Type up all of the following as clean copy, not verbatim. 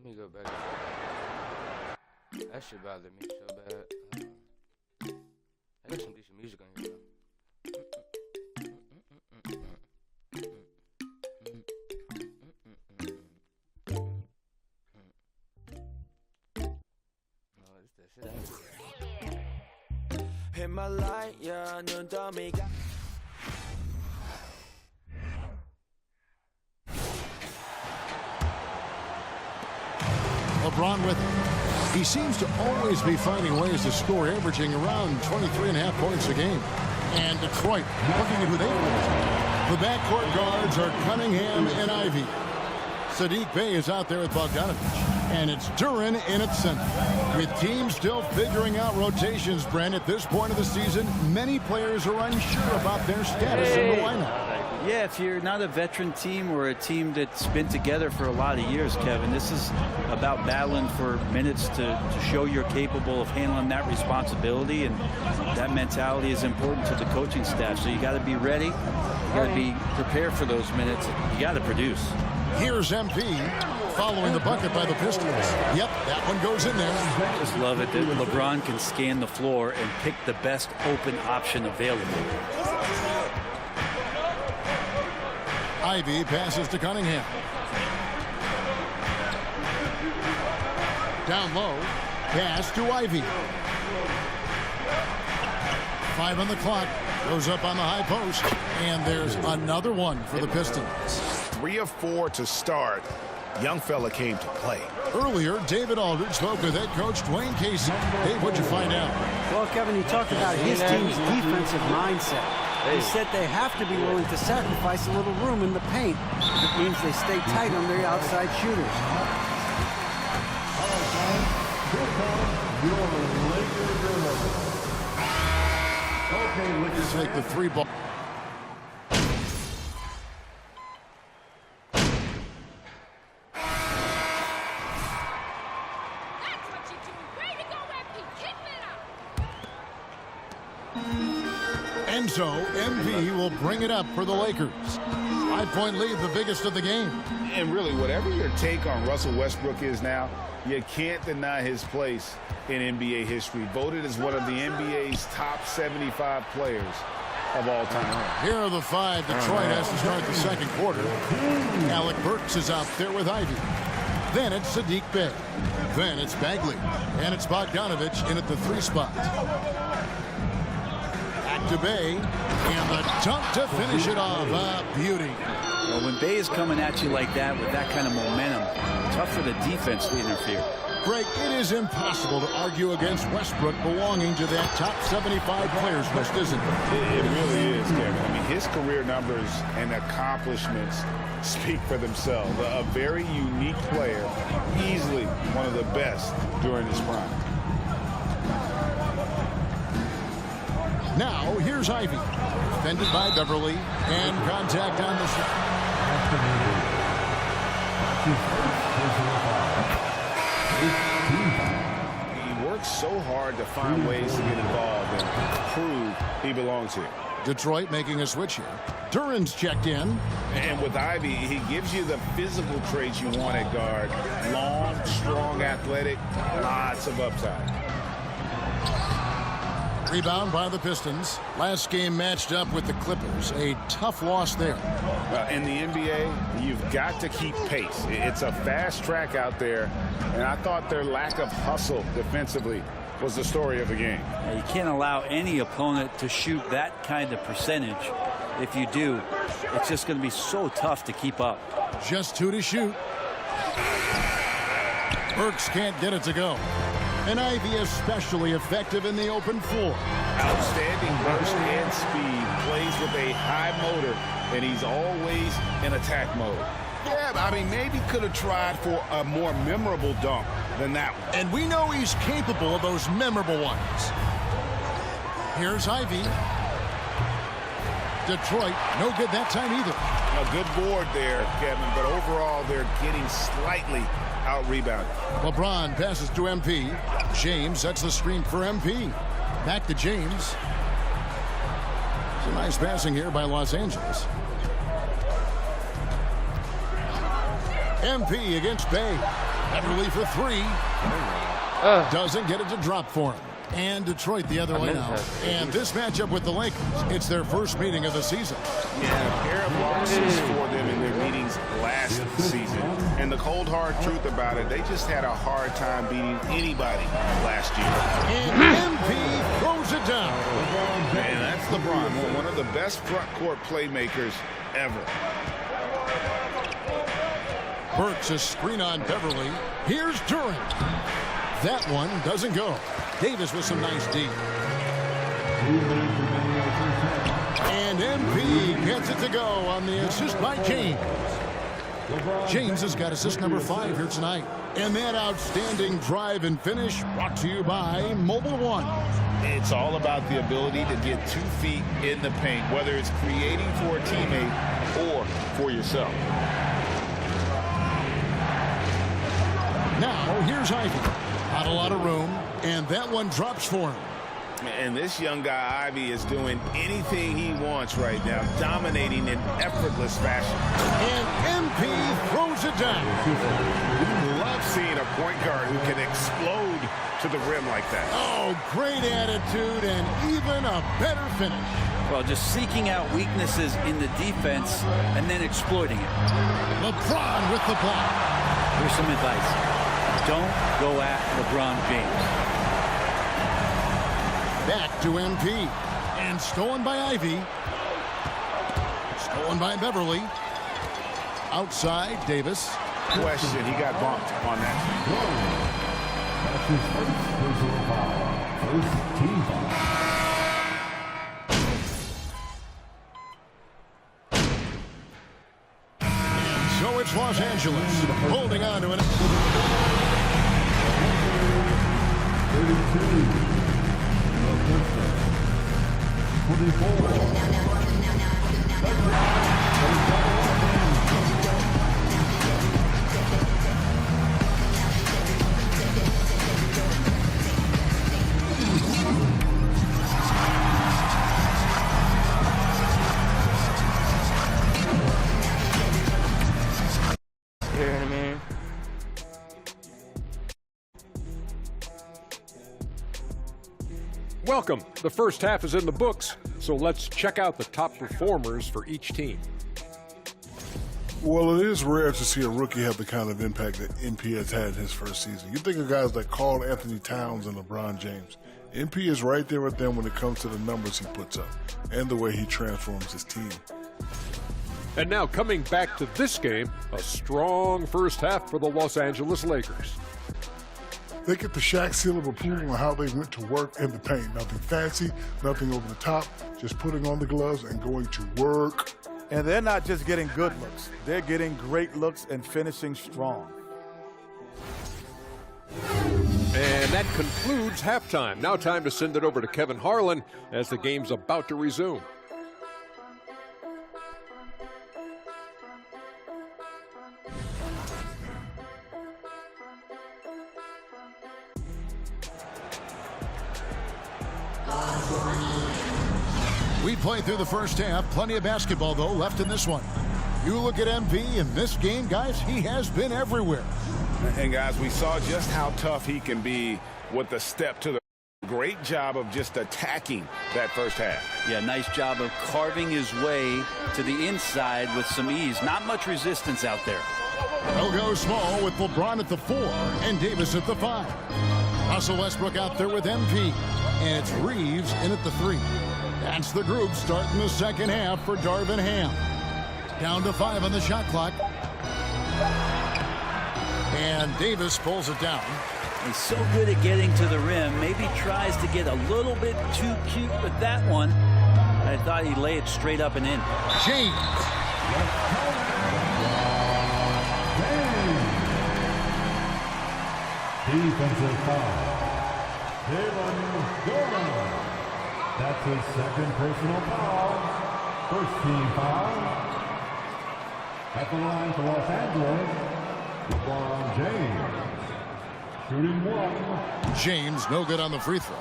me go back. That shit bothered me so bad. I got some decent music on here though. Himalaya, 눈더미가 LeBron with it. He seems to always be finding ways to score, averaging around 23.5 points a game. And Detroit looking at who they face. The backcourt guards are Cunningham and Ivy. Saddiq Bey is out there with Bogdanovich. And it's Duren in its center. With teams still figuring out rotations, Brent, at this point of the season, many players are unsure about their status in the lineup. Yeah, if you're not a veteran team or a team that's been together for a lot of years, Kevin, this is about battling for minutes to show you're capable of handling that responsibility, and that mentality is important to the coaching staff. So you got to be ready. You got to be prepared for those minutes. You got to produce. Here's MP following the bucket by the Pistons. Yep, that one goes in there. Just love it that LeBron can scan the floor and pick the best open option available. Ivy passes to Cunningham. Down low, pass to Ivy. 5 on the clock, goes up on the high post, and there's another one for the Pistons. 3 of 4 to start. Young fella came to play. Earlier, David Aldridge spoke with head coach Dwayne Casey. Dave, what'd you find out? Well, Kevin, he talked about his team's defensive mindset. He said they have to be willing to sacrifice a little room in the paint. It means they stay tight on their outside shooters. Okay, let's take the 3 ball. And so MP will bring it up for the Lakers. 5-point lead, the biggest of the game. And really, whatever your take on Russell Westbrook is now, you can't deny his place in NBA history. Voted as one of the NBA's top 75 players of all time. Here are the 5. Detroit has to start the second quarter. Alec Burks is out there with Ivy. Then it's Saddiq Bey. Then it's Bagley. And it's Bogdanovich in at the 3 spot. To Bey, and the dunk to finish it off. Beauty. Well, when Bey is coming at you like that with that kind of momentum, tough for the defense to interfere. Greg, it is impossible to argue against Westbrook belonging to that top 75 players list, isn't it? It really is, Kevin. I mean, his career numbers and accomplishments speak for themselves. A very unique player, easily one of the best during his prime. Now, here's Ivy. Defended by Beverly. And contact on the shot. He works so hard to find ways to get involved and prove he belongs here. Detroit making a switch here. Duren's checked in. And with Ivy, he gives you the physical traits you want at guard. Long, strong, athletic, lots of upside. Rebound by the Pistons. Last game matched up with the Clippers. A tough loss there. In the NBA, you've got to keep pace. It's a fast track out there, and I thought their lack of hustle defensively was the story of the game. You can't allow any opponent to shoot that kind of percentage. If you do, it's just going to be so tough to keep up. Just 2 to shoot. Burks can't get it to go. And Ivy especially effective in the open floor. Outstanding burst and speed, plays with a high motor, and he's always in attack mode. Yeah, I mean, maybe could have tried for a more memorable dunk than that one. And we know he's capable of those memorable ones. Here's Ivy. Detroit, no good that time either. A good board there, Kevin, but overall they're getting slightly out-rebounded. LeBron passes to MP. James sets the screen for MP. Back to James. Some nice passing here by Los Angeles. MP against Bey. Beverly for three. Doesn't get it to drop for him. And Detroit the other way now. And this matchup with the Lakers, it's their first meeting of the season. Yeah, a pair of losses for them in their meetings last season. And the cold, hard truth about it, they just had a hard time beating anybody last year. And MP throws it down. Man, that's LeBron, one of the best front court playmakers ever. Burks a screen on Beverly. Here's Durant. That one doesn't go. Davis with some nice D. And MP gets it to go on the assist by James. James has got assist number 5 here tonight. And that outstanding drive and finish brought to you by Mobile One. It's all about the ability to get 2 feet in the paint, whether it's creating for a teammate or for yourself. Now, here's Ivy. Not a lot of room, and that one drops for him. And this young guy, Ivy, is doing anything he wants right now, dominating in effortless fashion. And MP throws it down. Love seeing a point guard who can explode to the rim like that. Oh, great attitude and even a better finish. Well, just seeking out weaknesses in the defense and then exploiting it. LeBron with the block. Here's some advice. Don't go at LeBron James. Back to MP. And stolen by Ivy. Stolen by Beverly. Outside, Davis. Question, he got bumped on that. That's his first personal foul. First team foul. And so it's Los Angeles holding on to an... 24. You know what I mean? Welcome. The first half is in the books, so let's check out the top performers for each team. Well, it is rare to see a rookie have the kind of impact that MP has had in his first season. You think of guys like Karl Anthony Towns and LeBron James. MP is right there with them when it comes to the numbers he puts up and the way he transforms his team. And now coming back to this game, a strong first half for the Los Angeles Lakers. They get the Shaq seal of approval on how they went to work in the paint. Nothing fancy, nothing over the top, just putting on the gloves and going to work. And they're not just getting good looks. They're getting great looks and finishing strong. And that concludes halftime. Now time to send it over to Kevin Harlan as the game's about to resume. We played through the first half. Plenty of basketball, though, left in this one. You look at MP in this game, guys, he has been everywhere. And, guys, we saw just how tough he can be with the step to the... Great job of just attacking that first half. Yeah, nice job of carving his way to the inside with some ease. Not much resistance out there. They'll go small with LeBron at the 4 and Davis at the 5. Russell Westbrook out there with MP. And it's Reeves in at the 3. That's the group starting the second half for Darvin Ham. Down to 5 on the shot clock. And Davis pulls it down. He's so good at getting to the rim. Maybe tries to get a little bit too cute with that one. I thought he'd lay it straight up and in. James. Defensive foul. That's his second personal foul. First team foul. At the line for Los Angeles, LeBron James. Shooting 1. James no good on the free throw.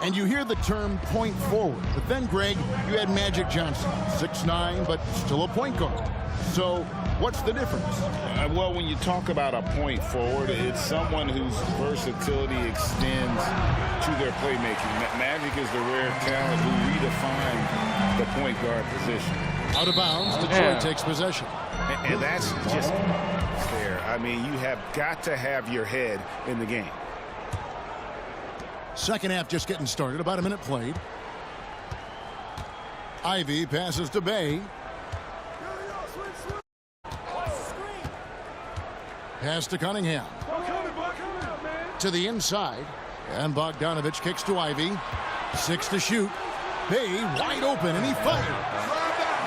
And you hear the term point forward. But then, Greg, you had Magic Johnson, 6'9", but still a point guard. So What's the difference? Well, when you talk about a point forward, it's someone whose versatility extends to their playmaking. Magic is the rare talent who redefined the point guard position. Out of bounds, Detroit takes possession. And that's just fair. I mean, you have got to have your head in the game. Second half just getting started. About a minute played. Ivy passes to Bay. Pass to Cunningham. To the inside. And Bogdanovich kicks to Ivy. 6 to shoot. Bay wide open, and he fired.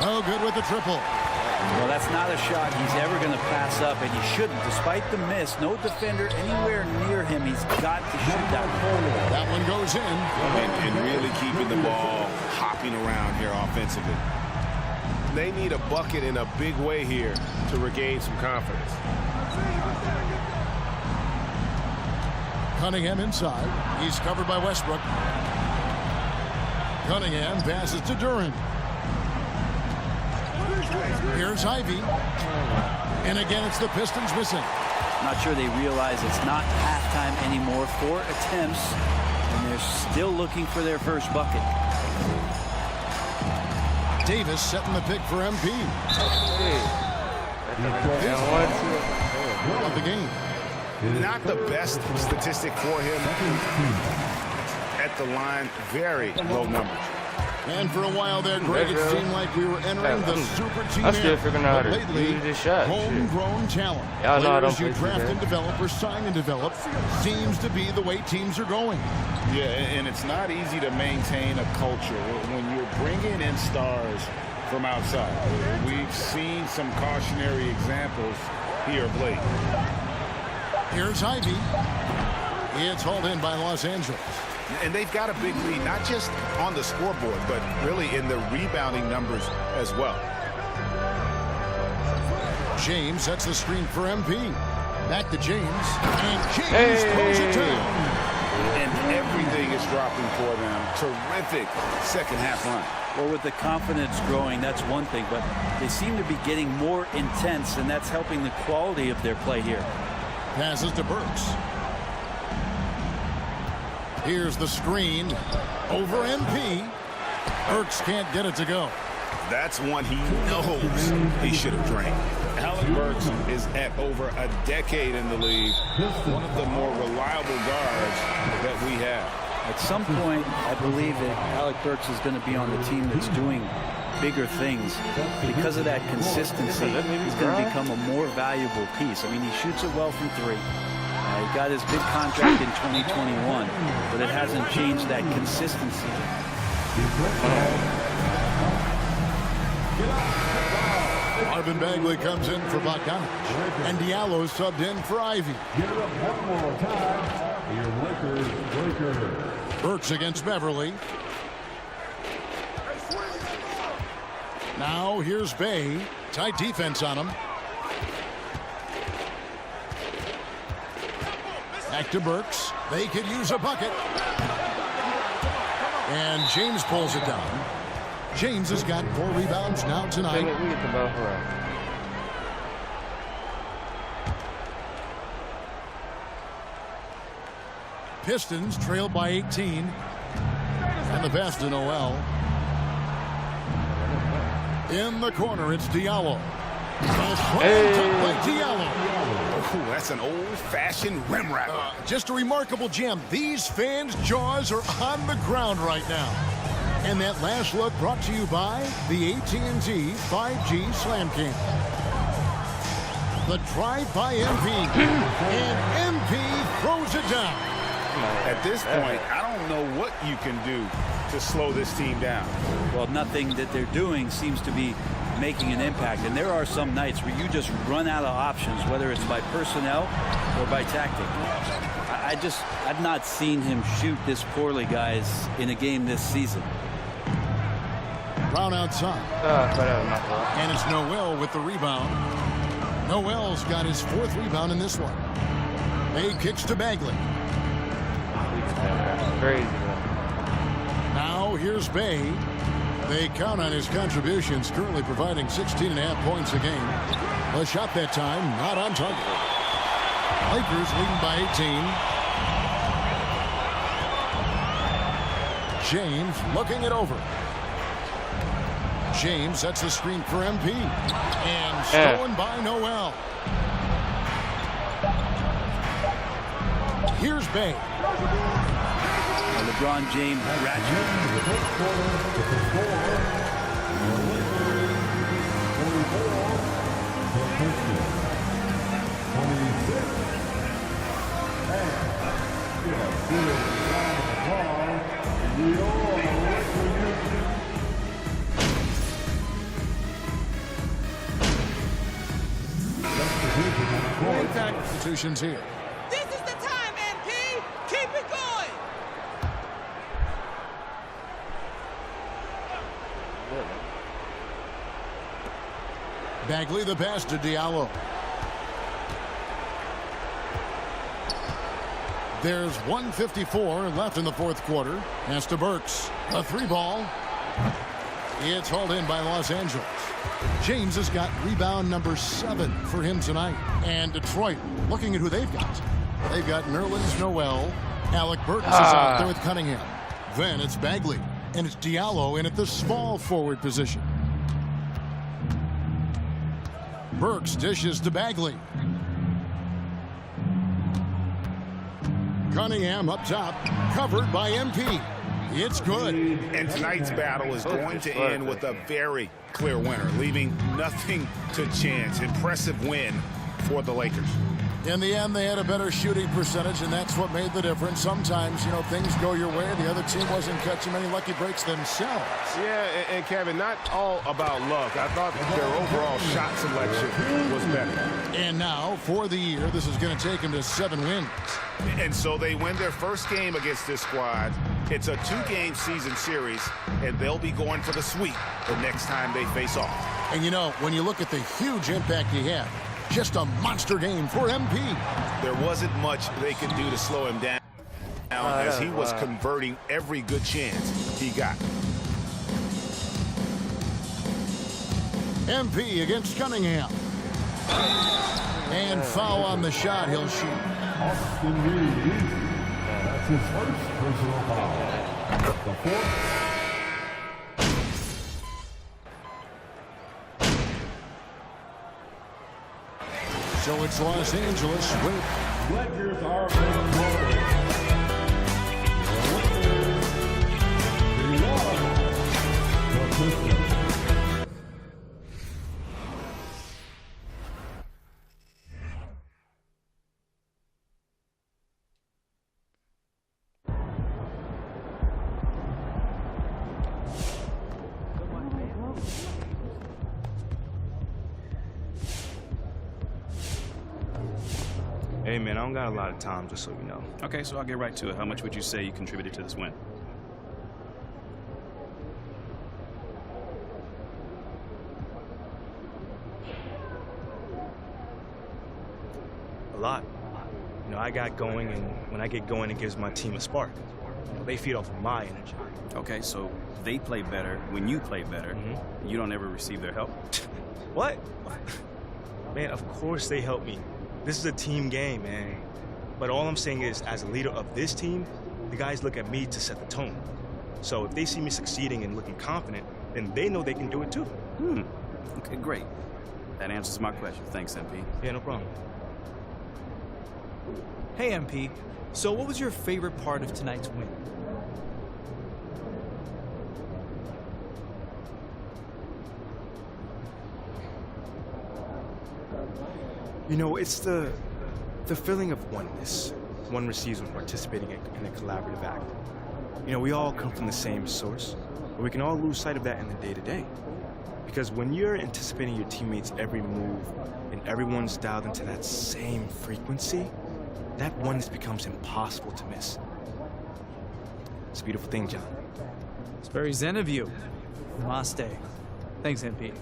No good with the triple. Well, that's not a shot he's ever going to pass up, and he shouldn't. Despite the miss, no defender anywhere near him. He's got to shoot that one. That one goes in. And really keeping the ball hopping around here offensively. They need a bucket in a big way here to regain some confidence. Cunningham inside. He's covered by Westbrook. Cunningham passes to Duran. Here's Ivy. And again, it's the Pistons missing. Not sure they realize it's not halftime anymore. 4 attempts, and they're still looking for their first bucket. Davis setting the pick for MP. Of the game. Not the best statistic for him. At the line, very low numbers. And for a while there, Greg, it seemed like we were entering the super team I'm still era. figuring out how But to lately, use this shot. homegrown talent. Y'all know I don't Players you play draft today. and develop or sign and develop seems to be the way teams are going. Yeah, and it's not easy to maintain a culture when you're bringing in stars from outside. We've seen some cautionary examples here of late. Here's Ivy. It's hauled in by Los Angeles. And they've got a big lead, not just on the scoreboard, but really in the rebounding numbers as well. James sets the screen for MP. Back to James. And James throws it down. And everything is dropping for them. Terrific second half run. Well, with the confidence growing, that's one thing, but they seem to be getting more intense, and that's helping the quality of their play here. Passes to Burks. Here's the screen over MP. Burks can't get it to go. That's one he knows he should have drained. Alec Burks is at over a decade in the league. One of the more reliable guards that we have. At some point, I believe that Alec Burks is going to be on the team that's doing bigger things. Because of that consistency, he's going to become a more valuable piece. I mean, he shoots it well from 3. He got his big contract in 2021, but it hasn't changed that consistency. Marvin Bagley comes in for Bogdanovich, and Diallo subbed in for Ivy. Give it up one more time. Your Lakers breaker. Burks against Beverly. Now here's Bay. Tight defense on him. Back to Burks. They could use a bucket. And James pulls it down. James has got 4 rebounds now tonight. We get the ball around. Pistons trailed by 18. And the pass to Noel. In the corner, it's Diallo. By Diallo. Ooh, that's an old-fashioned rim wrapper. Just a remarkable jam. These fans' jaws are on the ground right now. And that last look brought to you by the AT&T 5G Slam Cam. The drive by MP. And MP throws it down. At this point, I don't know what you can do to slow this team down. Well, nothing that they're doing seems to be making an impact. And there are some nights where you just run out of options, whether it's by personnel or by tactic. I've not seen him shoot this poorly, guys, in a game this season. Brown outside. And it's Noel with the rebound. Noel's got his 4th rebound in this one. Bay kicks to Bagley. Crazy. Now here's Bay. They count on his contributions, currently providing 16.5 points a game. A shot that time, not on target. Lakers leading by 18. James looking it over. James sets the screen for MP. And stolen by Noel. Here's Bay. LeBron James ratchet. Institutions here. This is the time, MP. Keep it going. Bagley the pass to Diallo. There's 1:54 left in the fourth quarter. Pass to Burks. A 3-ball. It's hauled in by Los Angeles. James has got rebound number 7 for him tonight. And Detroit looking at who they've got. They've got Nerlens Noel. Alec Burks is out there with Cunningham. Then it's Bagley. And it's Diallo in at the small forward position. Burks dishes to Bagley. Cunningham up top, covered by MP. It's good. And tonight's battle is going to end with a very clear winner, leaving nothing to chance. Impressive win for the Lakers. In the end, they had a better shooting percentage, and that's what made the difference. Sometimes, you know, things go your way. The other team wasn't catching many lucky breaks themselves. Yeah, and Kevin, not all about luck. I thought their overall shot selection was better. And now, for the year, this is going to take them to 7 wins. And so they win their first game against this squad. It's a 2-game season series, and they'll be going for the sweep the next time they face off. And, you know, when you look at the huge impact he had, just a monster game for MP. There wasn't much they could do to slow him down as he was converting every good chance he got. MP against Cunningham. And foul on the shot. He'll shoot. Austin Reed. That's his first personal foul. The fourth. So it's Los Angeles with Lakers are victorious. The Pistons. Hey, man, I don't got a lot of time, just so you know. Okay, so I'll get right to it. How much would you say you contributed to this win? A lot. You know, I got going, and when I get going, it gives my team a spark. You know, they feed off of my energy. Okay, so they play better when you play better. You don't ever receive their help? What? Man, of course they help me. This is a team game, man. But all I'm saying is, as a leader of this team, the guys look at me to set the tone. So if they see me succeeding and looking confident, then they know they can do it too. Okay, great. That answers my question. Thanks, MP. Yeah, no problem. Hey, MP. So what was your favorite part of tonight's win? You know, it's the feeling of oneness one receives when participating in a collaborative act. You know, we all come from the same source, but we can all lose sight of that in the day-to-day. Because when you're anticipating your teammates' every move and everyone's dialed into that same frequency, that oneness becomes impossible to miss. It's a beautiful thing, John. It's very zen of you. Namaste. Thanks, MP.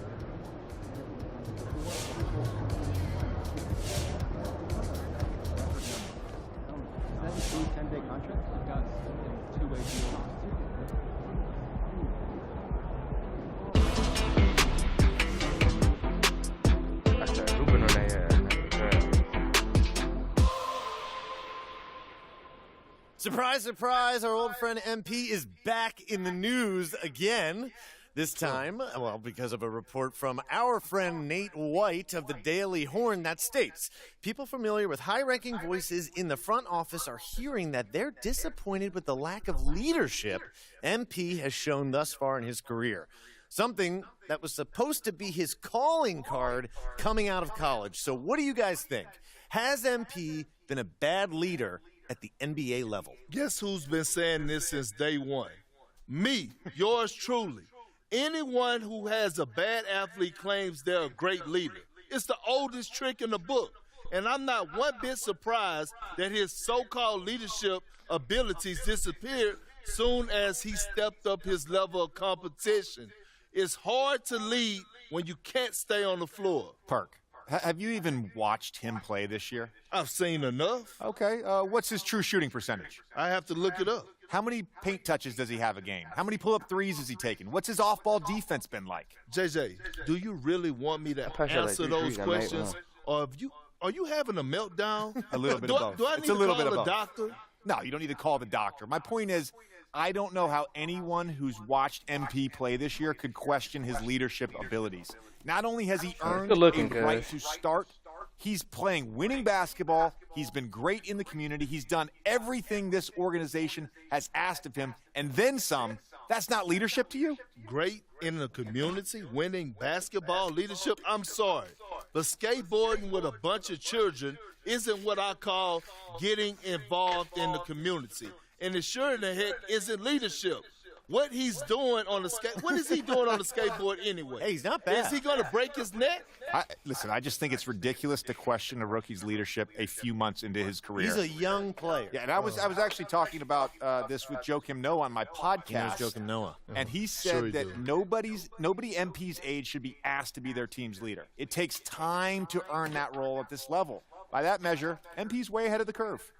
Surprise, surprise, our old friend MP is back in the news again. This time, well, because of a report from our friend Nate White of the Daily Horn that states, people familiar with high-ranking voices in the front office are hearing that they're disappointed with the lack of leadership MP has shown thus far in his career. Something that was supposed to be his calling card coming out of college. So what do you guys think? Has MP been a bad leader at the NBA level? Guess who's been saying this since day one? Me, yours truly. Anyone who has a bad athlete claims they're a great leader. It's the oldest trick in the book. And I'm not one bit surprised that his so-called leadership abilities disappeared soon as he stepped up his level of competition. It's hard to lead when you can't stay on the floor. Perk, have you even watched him play this year? I've seen enough. Okay, what's his true shooting percentage? I have to look it up. How many paint touches does he have a game? How many pull-up threes has he taken? What's his off-ball defense been like? JJ, do you really want me to answer those questions? Or are you having a meltdown? A little bit of both. Do I need to call a doctor? No, you don't need to call the doctor. My point is, I don't know how anyone who's watched MP play this year could question his leadership abilities. Not only has he earned a right to start, he's playing winning basketball. He's been great in the community. He's done everything this organization has asked of him, and then some. That's not leadership to you? Great in the community, winning basketball leadership? I'm sorry, but skateboarding with a bunch of children isn't what I call getting involved in the community. And it sure in the heck isn't leadership. What he's doing on the what is he doing on the skateboard anyway? Hey, he's not bad. Is he going to break his neck? Listen, I just think it's ridiculous to question a rookie's leadership a few months into his career. He's a young player. Yeah, and I was actually talking about this with Joakim Noah on my podcast. Joakim Noah. And he said that nobody MP's age should be asked to be their team's leader. It takes time to earn that role at this level. By that measure, MP's way ahead of the curve.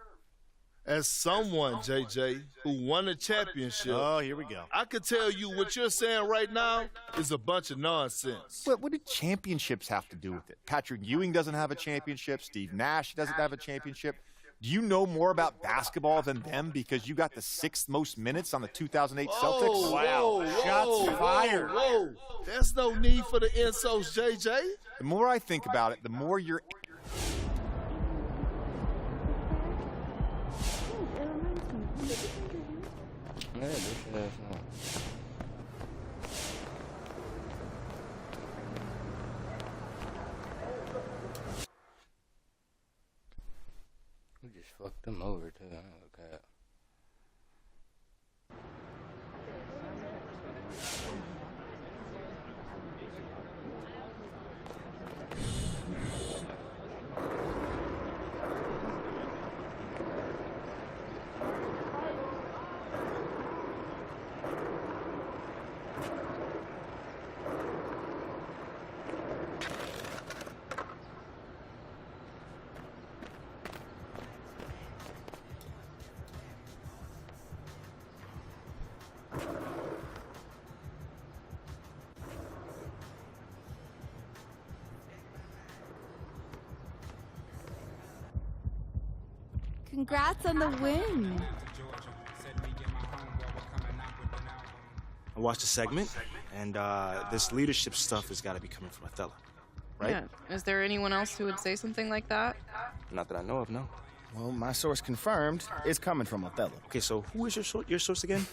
As someone, JJ, who won a championship, oh, here we go. I could tell you what you're saying right now is a bunch of nonsense. What do championships have to do with it? Patrick Ewing doesn't have a championship. Steve Nash doesn't have a championship. Do you know more about basketball than them because you got the 6th most minutes on the 2008 Celtics? Wow. Shots fired. Whoa. There's no need for the insults, JJ. The more I think about it, the more you're... We just fucked them over too. Okay. Congrats on the win. I watched the segment, and this leadership stuff has got to be coming from Othello, right? Yeah. Is there anyone else who would say something like that? Not that I know of, no. Well, my source confirmed it's coming from Othello. Okay, so who is your source again?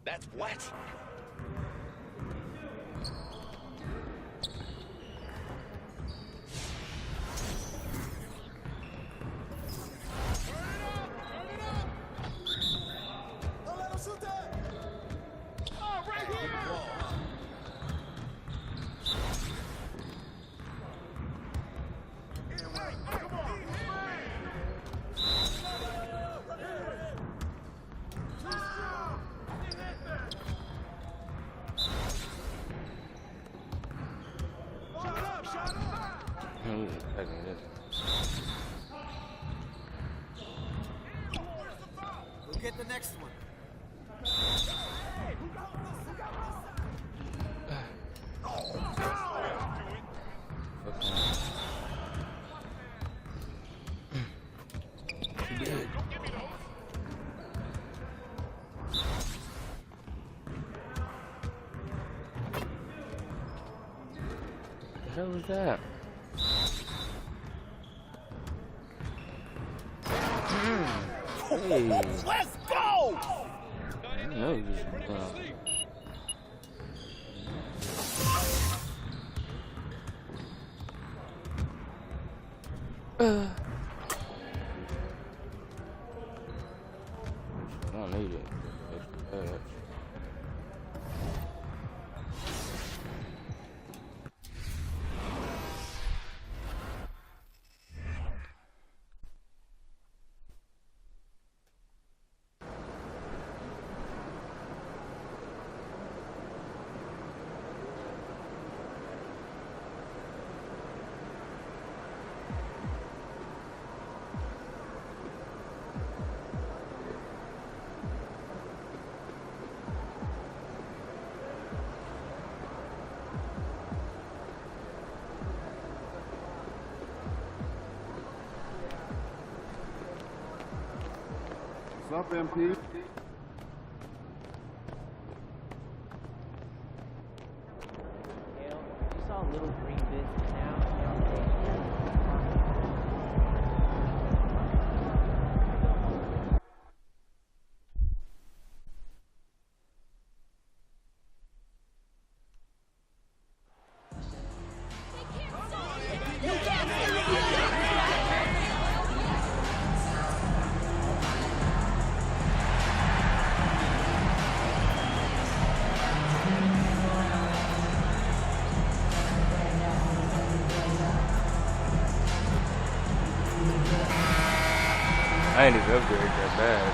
That's what? We'll get the next one. What the hell was that? Hey. Let's go! I know you just I don't need it. What's up, MP? You saw little green bits now. I ain't even upgrade that bad.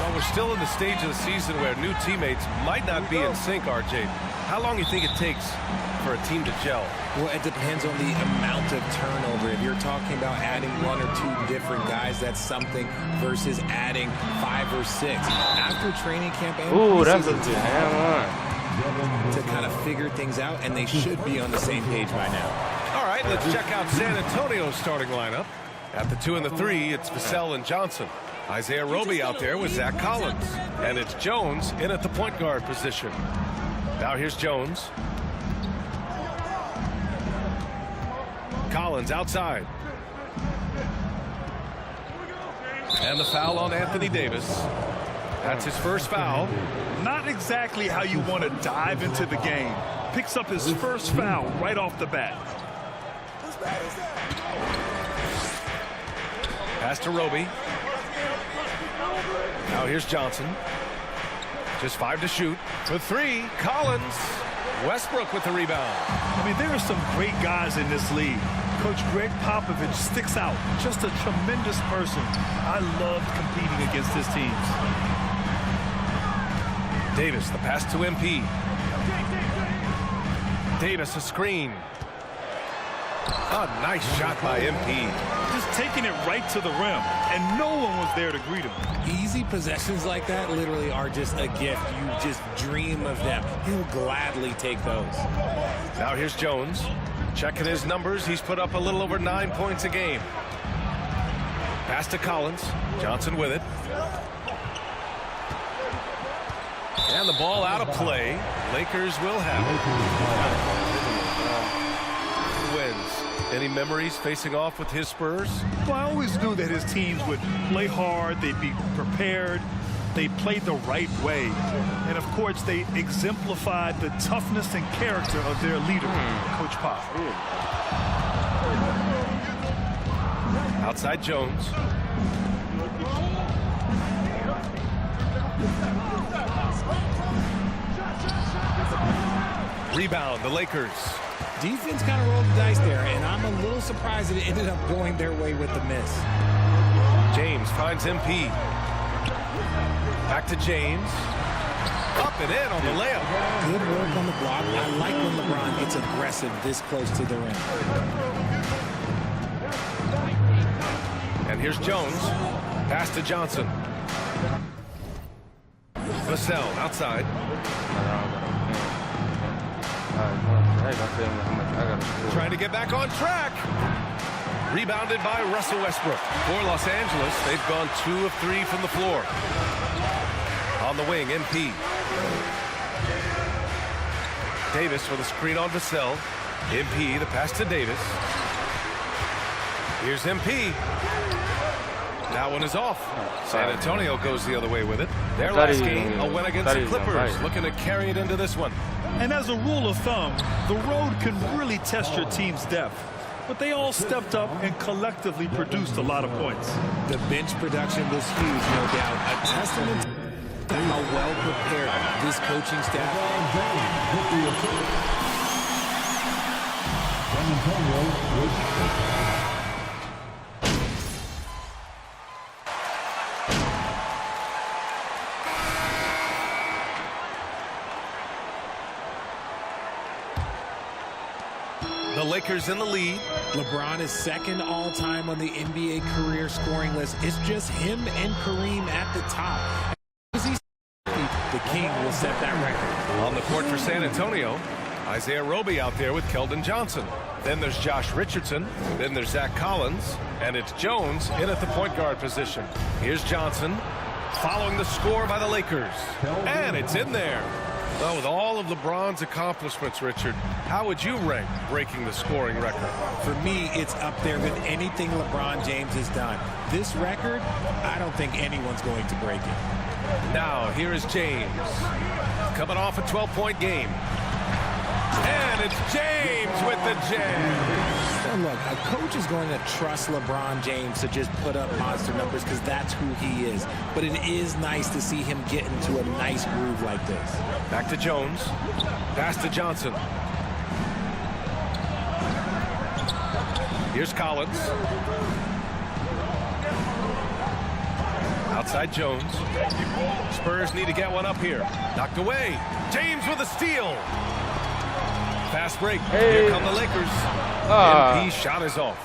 Well, we're still in the stage of the season where new teammates might not be in sync, RJ. How long do you think it takes for a team to gel? Well, it depends on the amount of turnover. If you're talking about adding 1 or 2 different guys, that's something, versus adding 5 or 6. After training camp and preseason, to kind of figure things out, and they should be on the same page by now. All right, let's check out San Antonio's starting lineup. At the 2 and the 3, it's Vassell and Johnson. Isaiah Roby out there with Zach Collins. And it's Jones in at the point guard position. Now here's Jones. Collins outside. And the foul on Anthony Davis. That's his first foul. Not exactly how you want to dive into the game. Picks up his first foul right off the bat. Pass to Roby. Now here's Johnson. Just 5 to shoot. For 3, Collins. Westbrook with the rebound. I mean, there are some great guys in this league. Coach Greg Popovich sticks out. Just a tremendous person. I loved competing against his teams. Davis, the pass to MP. Davis, a screen. A nice shot by MP. Just taking it right to the rim, and no one was there to greet him. Easy possessions like that literally are just a gift. You just dream of them. He'll gladly take those. Now here's Jones. Checking his numbers, he's put up a little over 9 points a game. Pass to Collins. Johnson with it. And the ball out of play. Lakers will have it. Wins. Any memories facing off with his Spurs? Well, I always knew that his teams would play hard, they'd be prepared, they played the right way. And of course, they exemplified the toughness and character of their leader, Coach Pop. Outside Jones. Rebound, the Lakers. Defense kind of rolled the dice there, and I'm a little surprised that it ended up going their way with the miss. James finds MP. Back to James. Up and in on the layup. Good work on the block. I like when LeBron gets aggressive this close to the rim. And here's Jones. Pass to Johnson. Vassell outside. Trying to get back on track. Rebounded by Russell Westbrook. For Los Angeles, they've gone 2 of 3 from the floor. On the wing, MP. Davis with a screen on Vassell. MP, the pass to Davis. Here's MP. That one is off. San Antonio goes the other way with it. Their last game, a win against the Clippers, looking to carry it into this one. And as a rule of thumb, the road can really test your team's depth. But they all stepped up and collectively produced a lot of points. The bench production was huge, no doubt. A testament to how well prepared this coaching staff is. The Lakers in the lead. LeBron is second all-time on the NBA career scoring list. It's just him and Kareem at the top. The King will set that record. On the court for San Antonio, Isaiah Roby out there with Keldon Johnson. Then there's Josh Richardson. Then there's Zach Collins. And it's Jones in at the point guard position. Here's Johnson following the score by the Lakers. And it's in there. Well, with all of LeBron's accomplishments, Richard, how would you rank breaking the scoring record? For me, it's up there with anything LeBron James has done. This record, I don't think anyone's going to break it. Now, here is James. Coming off a 12-point game. And it's James with the jam. And look, a coach is going to trust LeBron James to just put up monster numbers because that's who he is. But it is nice to see him get into a nice groove like this. Back to Jones. Pass to Johnson. Here's Collins. Outside Jones. Spurs need to get one up here. Knocked away. James with a steal. Fast break. Hey. Here come the Lakers. MP shot is off.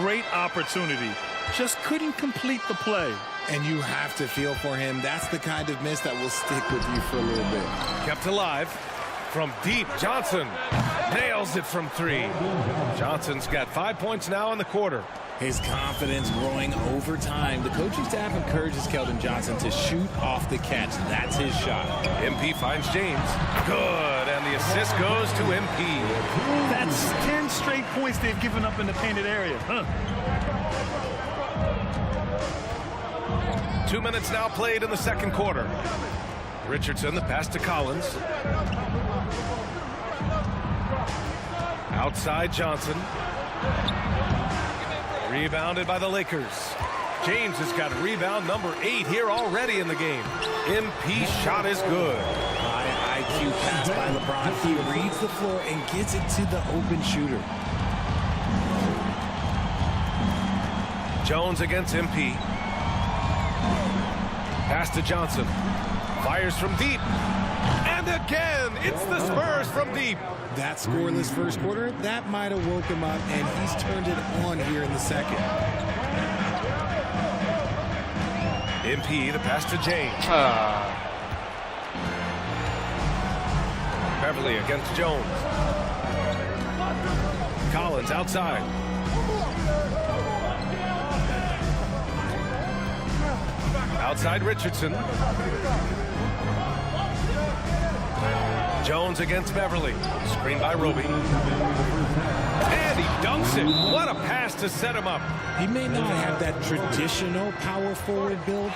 Great opportunity. Just couldn't complete the play. And you have to feel for him. That's the kind of miss that will stick with you for a little bit. Kept alive. From deep, Johnson nails it from 3. Johnson's got 5 points now in the quarter. His confidence growing over time. The coaching staff encourages Keldon Johnson to shoot off the catch. That's his shot. MP finds James. Good, and the assist goes to MP. That's 10 straight points they've given up in the painted area. 2 minutes now played in the second quarter. Richardson, the pass to Collins. Outside Johnson. Rebounded by the Lakers. James has got rebound number 8 here already in the game. MP shot is good. High IQ pass by LeBron. He reads the floor and gets it to the open shooter. Jones against MP. Pass to Johnson. Fires from deep. And again, it's the Spurs from deep. That scoreless first quarter, that might have woke him up, and he's turned it on here in the second. MP, the pass to James. Beverly against Jones. Collins outside. Outside Richardson. Jones against Beverly. Screen by Roby. And he dunks it. What a pass to set him up. He may not have that traditional power forward build,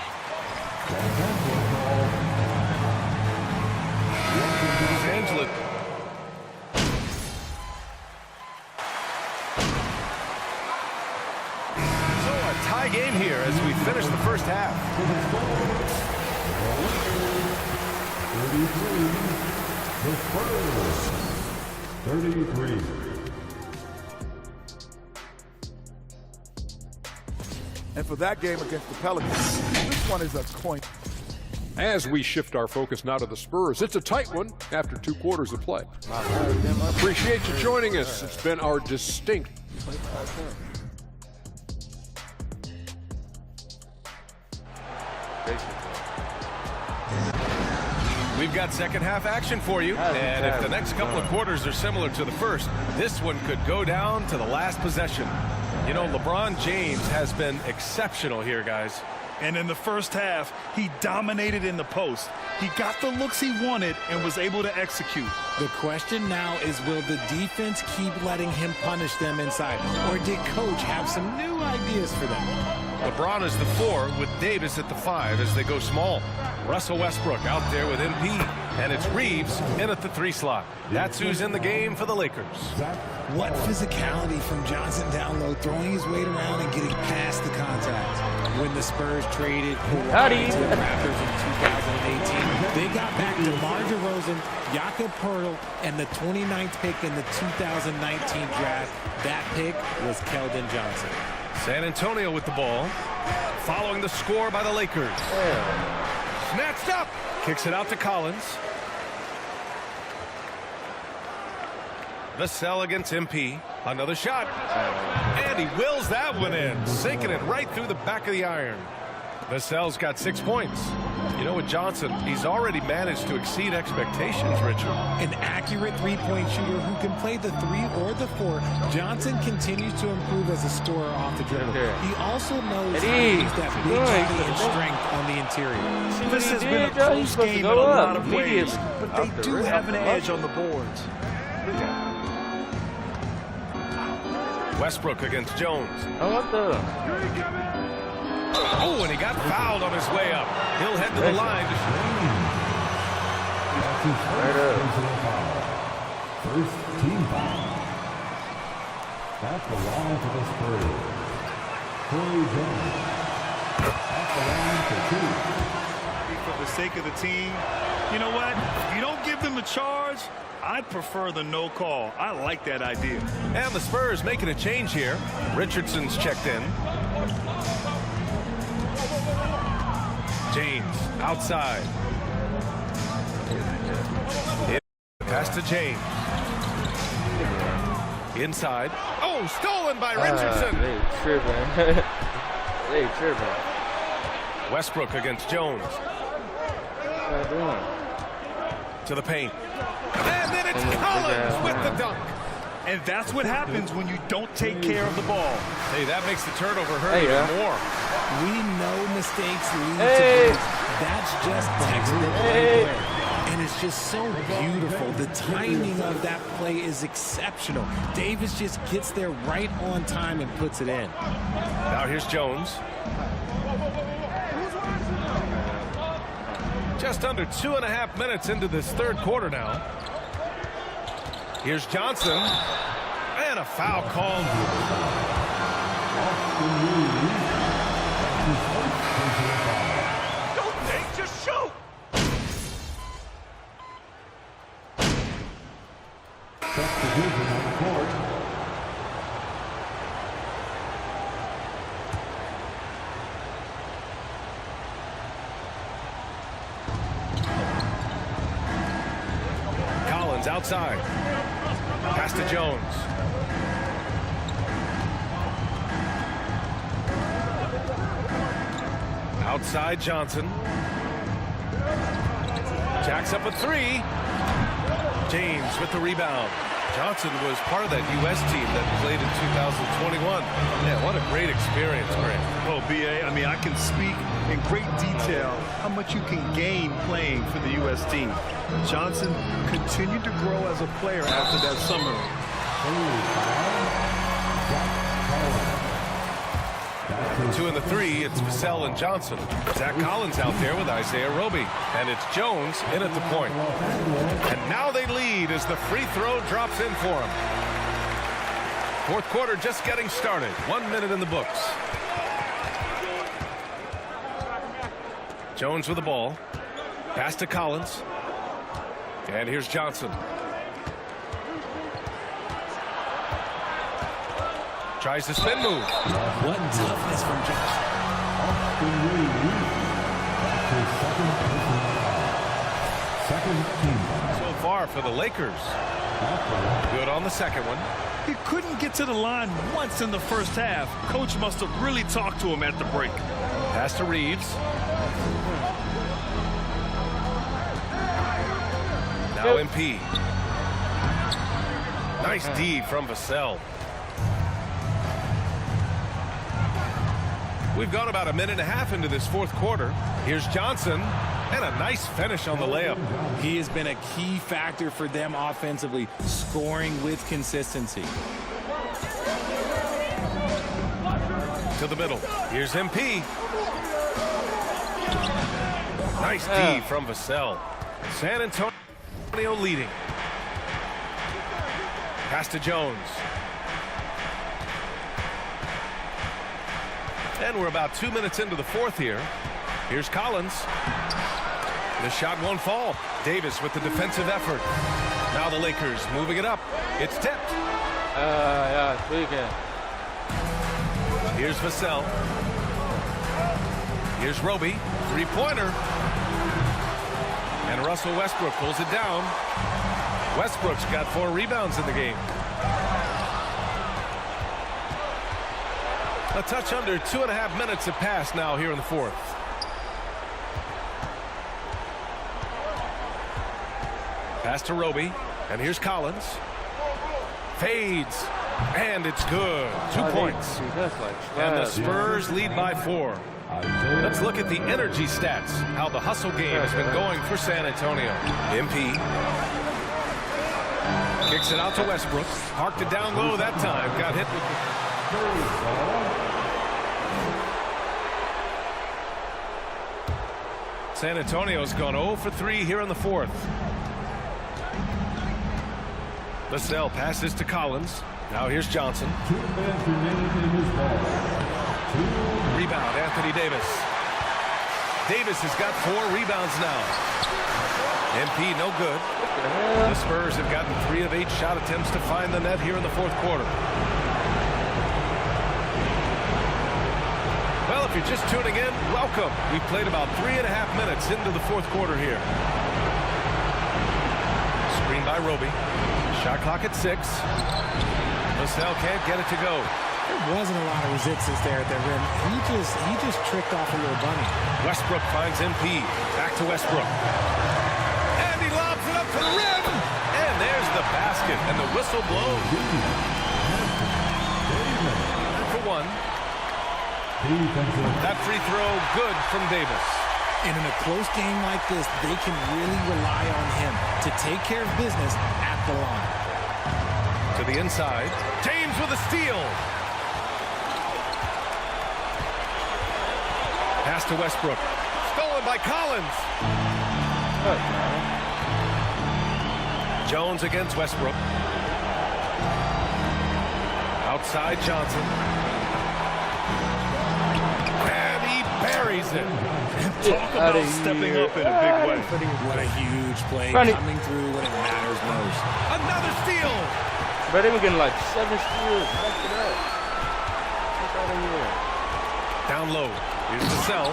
Angela. So a tie game here as we finish the first half. 33. And for that game against the Pelicans, this one is a coin. As we shift our focus now to the Spurs, it's a tight one after 2 quarters of play. Appreciate you joining us. It's been our distinct. We've got second half action for you, and if the next couple of quarters are similar to the first, this one could go down to the last possession. You know, LeBron James has been exceptional here, guys. And in the first half, he dominated in the post. He got the looks he wanted and was able to execute. The question now is, will the defense keep letting him punish them inside? Or did Coach have some new ideas for them? LeBron is the 4 with Davis at the 5 as they go small. Russell Westbrook out there with MP, and it's Reeves in at the 3 slot. That's who's in the game for the Lakers. What physicality from Johnson down low, throwing his weight around and getting past the contact. When the Spurs traded Kawhi to the Raptors in 2018, they got back DeMar DeRozan, Jakob Poeltl, and the 29th pick in the 2019 draft. That pick was Keldon Johnson. San Antonio with the ball, following the score by the Lakers. Snatched up, kicks it out to Collins. Vassell against MP. Another shot. And he wills that one in, sinking it right through the back of the iron. Vassell's got 6 points. You know, with Johnson, he's already managed to exceed expectations, Richard. An accurate three-point shooter who can play the 3 or the 4. Johnson continues to improve as a scorer off the dribble. He also knows how to use that big body and strength on the interior. This has been a close game in a lot of ways, but they do have an edge on the boards. Westbrook against Jones. Oh, what the? Oh, and he got fouled on his way up. He'll head to the line. First team foul. That belongs to the Spurs. Corey Jones. That belongs to 2. For the sake of the team, you know what? If you don't give them a charge, I'd prefer the no call. I like that idea. And the Spurs making a change here. Richardson's checked in. James outside. Pass to James. Inside. Oh, stolen by Richardson. They tripping. They tripping. Westbrook against Jones. What are they doing? To the paint. And then it's Collins with the dunk. And that's what happens when you don't take care of the ball. Hey, that makes the turnover hurt even more. We know mistakes lead to goals. That's just textbook play. And it's just so beautiful. The timing of that play is exceptional. Davis just gets there right on time and puts it in. Now here's Jones. Just under 2.5 minutes into this third quarter now. Here's Johnson. And a foul called. Don't think, just shoot! Substitution on the court. Collins outside. Pass to Jones. Outside Johnson. Jacks up a 3. James with the rebound. Johnson was part of that U.S. team that played in 2021. Yeah, what a great experience, Grant. Oh, B.A., I mean, I can speak in great detail how much you can gain playing for the U.S. team. Johnson continued to grow as a player after that summer. At the 2 and the 3, it's Vassell and Johnson. Zach Collins out there with Isaiah Roby. And it's Jones in at the point. And now they lead as the free throw drops in for them. Fourth quarter just getting started. 1 minute in the books. Jones with the ball. Pass to Collins. And here's Johnson. Tries the spin move. What toughness from Johnson. So far for the Lakers. Good on the second one. He couldn't get to the line once in the first half. Coach must have really talked to him at the break. Pass to Reeves. Now MP. Nice D from Vassell. We've gone about a minute and a half into this fourth quarter. Here's Johnson, and a nice finish on the layup. He has been a key factor for them offensively, scoring with consistency. To the middle. Here's MP. Nice D from Vassell. San Antonio leading. Pass to Jones. And we're about 2 minutes into the fourth here. Here's Collins. The shot won't fall. Davis with the defensive effort. Now the Lakers moving it up. It's tipped. Here's Vassell. Here's Roby. Three-pointer. And Russell Westbrook pulls it down. Westbrook's got 4 rebounds in the game. A touch under 2.5 minutes have passed now here in the fourth. Pass to Roby, and here's Collins. Fades, and it's good. 2 points. And the Spurs lead by 4. Let's look at the energy stats, how the hustle game has been going for San Antonio. MP kicks it out to Westbrook. Parked it down low that time. Got hit with San Antonio's gone 0 for 3 here in the fourth. Vassell passes to Collins. Now here's Johnson. Rebound, Anthony Davis. Davis has got 4 rebounds now. MP no good. The Spurs have gotten 3 of 8 shot attempts to find the net here in the fourth quarter. Well, if you're just tuning in, welcome. We've played about 3.5 minutes into the fourth quarter here. Screen by Roby. Shot clock at 6. Vassell can't get it to go. There wasn't a lot of resistance there at the rim. He just tricked off a little bunny. Westbrook finds MP. Back to Westbrook. And he lobs it up to the rim. And there's the basket. And the whistle blows. For 1. That free throw good from Davis. And in a close game like this, they can really rely on him to take care of business at the line. To the inside. James with a steal. Pass to Westbrook. Stolen by Collins. Jones against Westbrook. Outside Johnson. And he buries it. Talk about stepping up in a big way. What a huge play coming through when it matters most. Another steal. But they were getting like 7 steals. Back it up. Get out of here. Down low. Here's Vassell.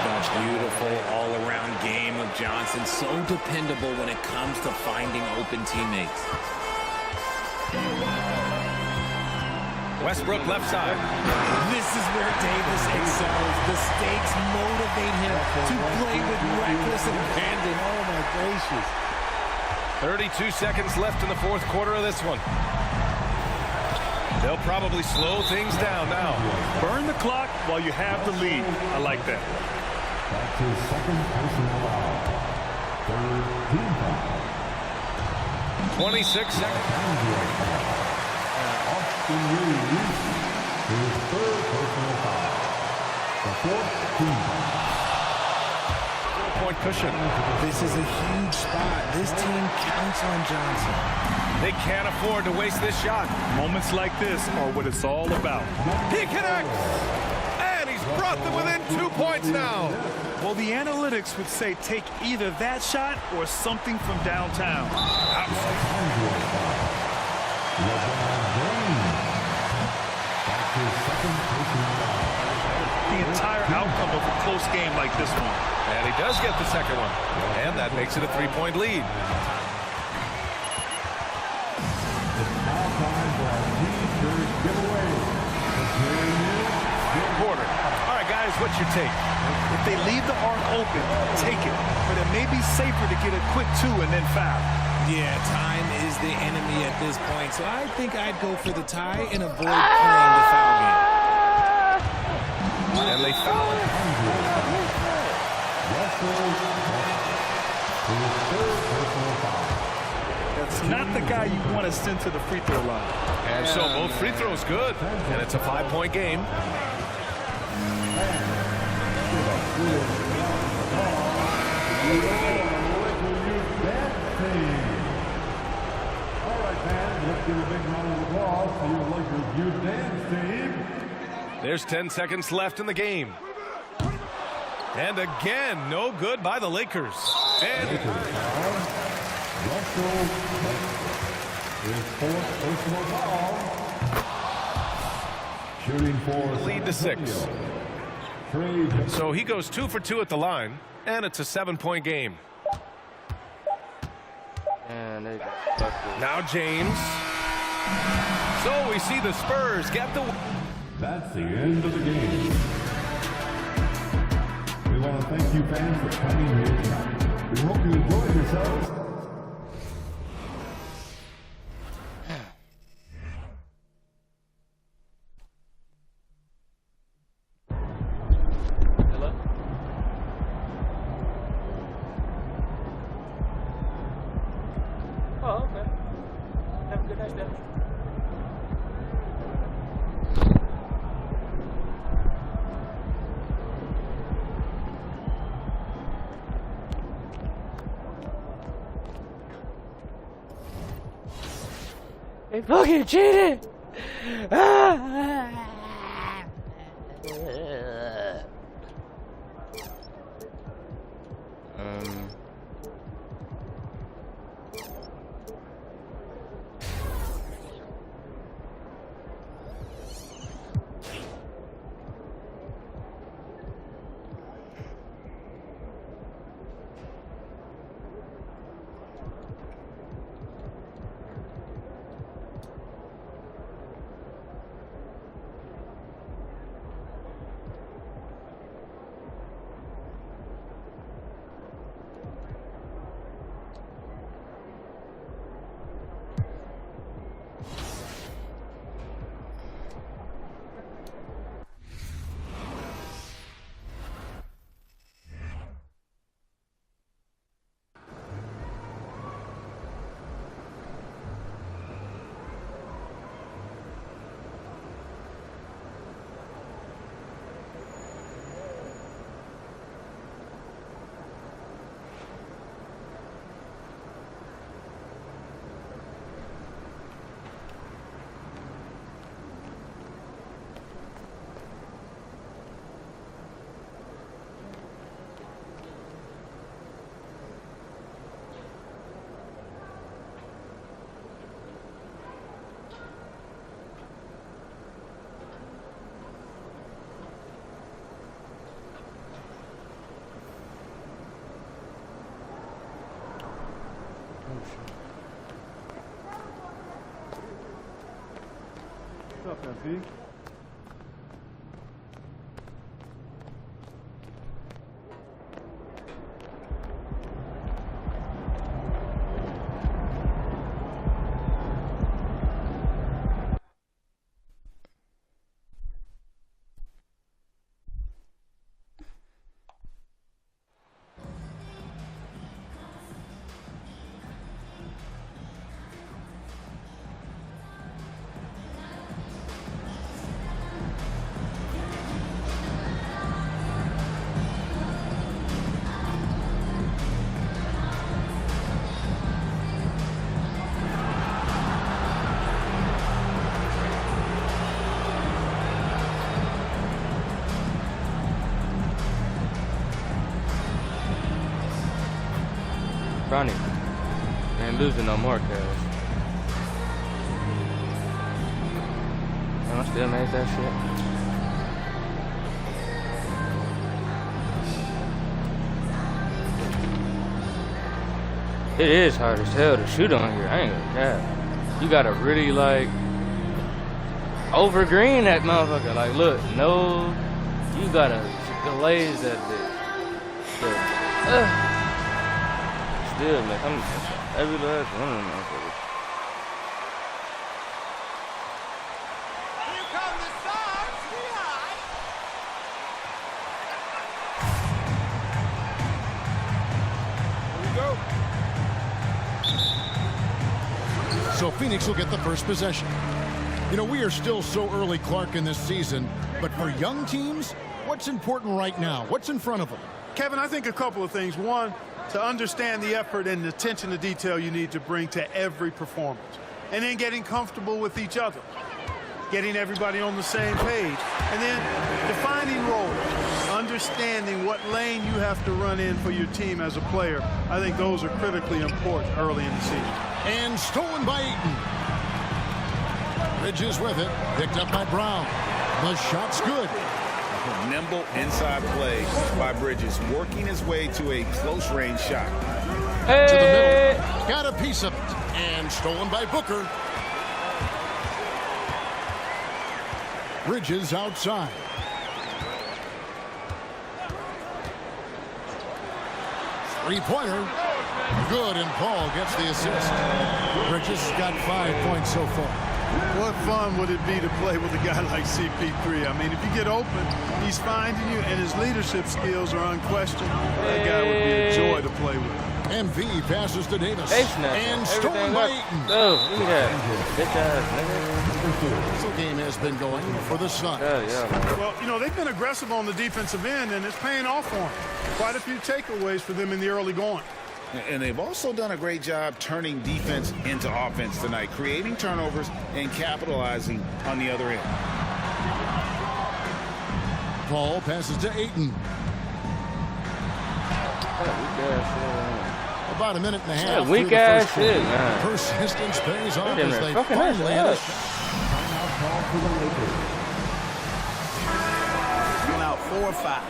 The beautiful all-around game of Johnson. So dependable when it comes to finding open teammates. Westbrook left side. This is where Davis excels. The stakes motivate him to play with reckless abandon. Oh, my gracious. 32 seconds left in the fourth quarter of this one. They'll probably slow things down now. Burn the clock while you have the lead. I like that. That's his second personal foul. 26 seconds. His third personal foul. The fourth team. 4-point cushion. This is a huge spot. This team counts on Johnson. They can't afford to waste this shot. Moments like this are what it's all about. He connects! And he's brought them within 2 points now. Well, the analytics would say take either that shot or something from downtown. The entire outcome of a close game like this one. And he does get the second one. And that makes it a 3-point lead. Quarter. All right, guys, what's your take? If they leave the arc open, take it. But it may be safer to get a quick 2 and then foul. Yeah, time is the enemy at this point, so I think I'd go for the tie and avoid playing the foul game. And they foul it. That's not the guy you want to send to the free throw line. And so both free throws good. And it's a 5-point game. All right, fans, let's give a big round of applause for your Lakers Youth Dance team. There's 10 seconds left in the game. And again, no good by the Lakers. And Russell, his fourth personal foul. Shooting for lead to 6. So he goes 2 for 2 at the line, and it's a 7-point game. Now James. So we see the Spurs get the... That's the end of the game. We want to thank you fans for coming here tonight. We hope you enjoyed yourselves. Hello? Oh, okay. Have a good night, then. They fucking cheated! What's up, MP? Funny. Ain't losing no more, cuz. I still made that shit. It is hard as hell to shoot on here. I ain't gonna cap. You gotta really like over green that motherfucker. Like, look, no, you gotta glaze that bitch. Still, man, I'm every last one of them motherfuckers. So Phoenix will get the first possession. You know, we are still so early, Clark, in this season, but for young teams, what's important right now? What's in front of them? Kevin, I think a couple of things. One, to understand the effort and the attention to detail you need to bring to every performance. And then getting comfortable with each other. Getting everybody on the same page. And then defining roles. Understanding what lane you have to run in for your team as a player. I think those are critically important early in the season. And stolen by Eaton. Bridges with it. Picked up by Brown. The shot's good. Nimble inside play by Bridges, working his way to a close-range shot. Hey. To the middle. Got a piece of it. And stolen by Booker. Bridges outside. Three-pointer. Good, and Paul gets the assist. Bridges got 5 points so far. What fun would it be to play with a guy like CP3? I mean, if you get open, he's finding you, and his leadership skills are unquestioned. That guy would be a joy to play with. MV passes to Davis. And stolen Everything by up. Eaton. Oh, look at that. Bitch ass nigga. The game has been going for the Suns. Well, you know, they've been aggressive on the defensive end, and it's paying off for them. Quite a few takeaways for them in the early going. And they've also done a great job turning defense into offense tonight, creating turnovers and capitalizing on the other end. Paul passes to Ayton. About a minute and a half. Weak ass shit, man. Persistence pays off as they fucking finally hit a shot. One out, 4 or 5.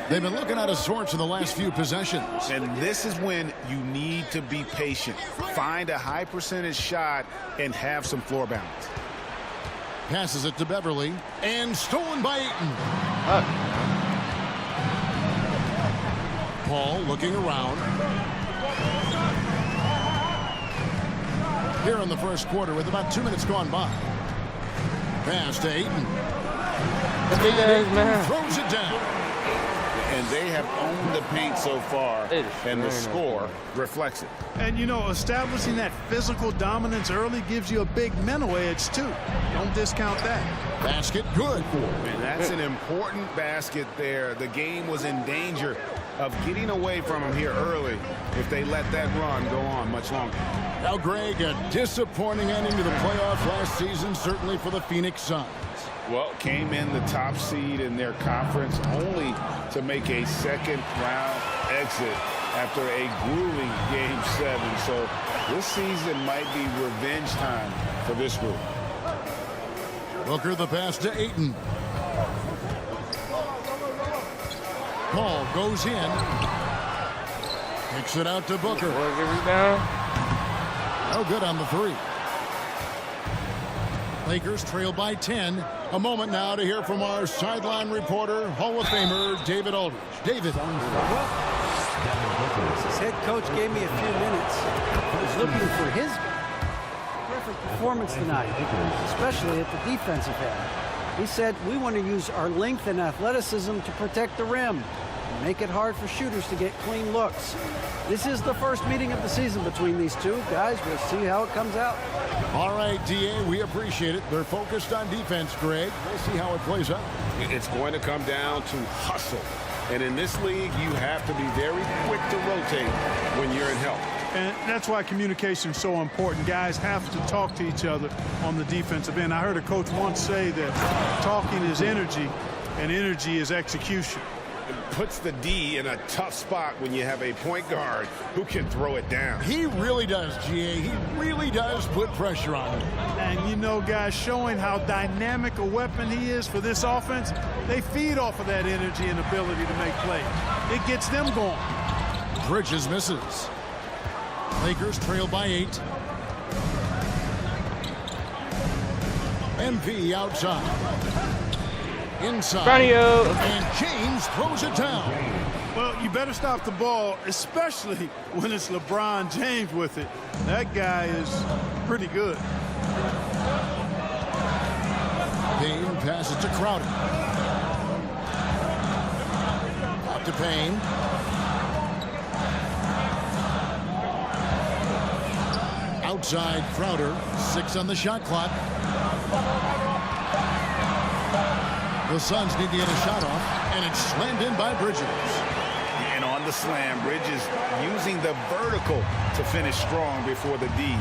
They've been looking out of sorts in the last few possessions. And this is when you need to be patient. Find a high percentage shot and have some floor balance. Passes it to Beverly. And stolen by Ayton. Paul looking around. Here in the first quarter with about 2 minutes gone by. Pass to Ayton. Throws it down. And they have owned the paint so far, and the score reflects it. And, you know, establishing that physical dominance early gives you a big mental edge, too. Don't discount that. Basket good. And that's an important basket there. The game was in danger of getting away from them here early if they let that run go on much longer. Now, Greg, a disappointing ending to the playoffs last season, certainly for the Phoenix Suns. Well, came in the top seed in their conference only to make a second-round exit after a grueling Game 7. So this season might be revenge time for this group. Booker the pass to Ayton. Paul goes in. Kicks it out to Booker. No good on the three. Lakers trail by 10. A moment now to hear from our sideline reporter, Hall of Famer David Aldridge. David. His head coach gave me a few minutes. I was looking for his perfect performance tonight, especially at the defensive end. He said, we want to use our length and athleticism to protect the rim and make it hard for shooters to get clean looks. This is the first meeting of the season between these two guys. We'll see how it comes out. All right, D.A., we appreciate it. They're focused on defense, Greg. We'll see how it plays out. It's going to come down to hustle. And in this league, you have to be very quick to rotate when you're in help. And that's why communication is so important. Guys have to talk to each other on the defensive end. I heard a coach once say that talking is energy and energy is execution. puts the D in a tough spot when you have a point guard who can throw it down. He really does, GA. He really does put pressure on him. And you know, guys, showing how dynamic a weapon he is for this offense, they feed off of that energy and ability to make plays. It gets them going. Bridges misses. Lakers trail by 8. MP outside. Inside. And James throws it down. Well, you better stop the ball, especially when it's LeBron James with it. That guy is pretty good. Payne passes to Crowder. Out to Payne. Outside Crowder. 6 on the shot clock. The Suns need to get a shot off, and it's slammed in by Bridges. And on the slam, Bridges using the vertical to finish strong before the D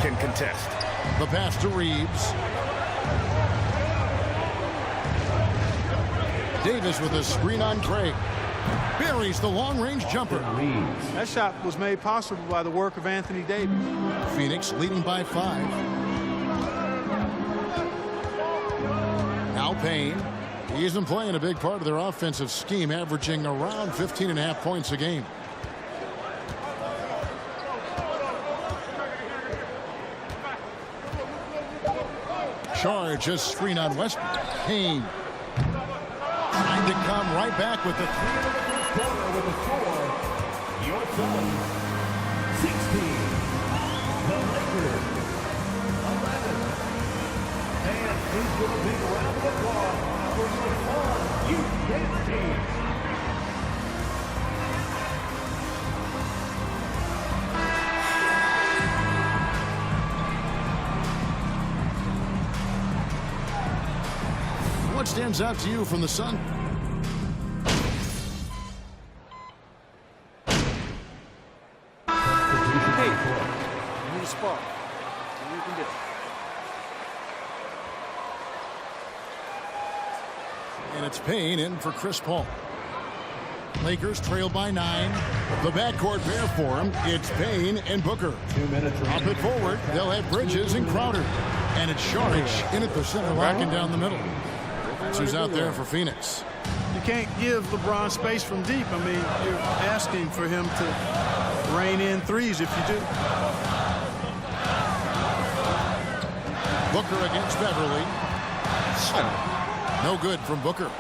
can contest. The pass to Reeves. Davis with a screen on Craig. Buries the long-range jumper. That shot was made possible by the work of Anthony Davis. Phoenix leading by 5. Now Payne. He's been playing a big part of their offensive scheme, averaging around 15.5 points a game. Charge a screen on Westbrook. Payne trying to come right back with the 3 in the first quarter with the score. Your Suns 16. The Lakers 11. And please give a big round of applause for your Suns youth team. What stands out to you from the Sun? Hey, you need a spark. You can do it. And it's Payne in for Chris Paul. Lakers trail by 9. The backcourt bare for him. It's Payne and Booker. 2 minutes. Up it forward. They'll have Bridges and Crowder. And it's Sharich in at the center, locking down the middle. That's who's out there for Phoenix. You can't give LeBron space from deep. I mean, you're asking for him to rain in threes if you do. Booker against Beverly. No good from Booker.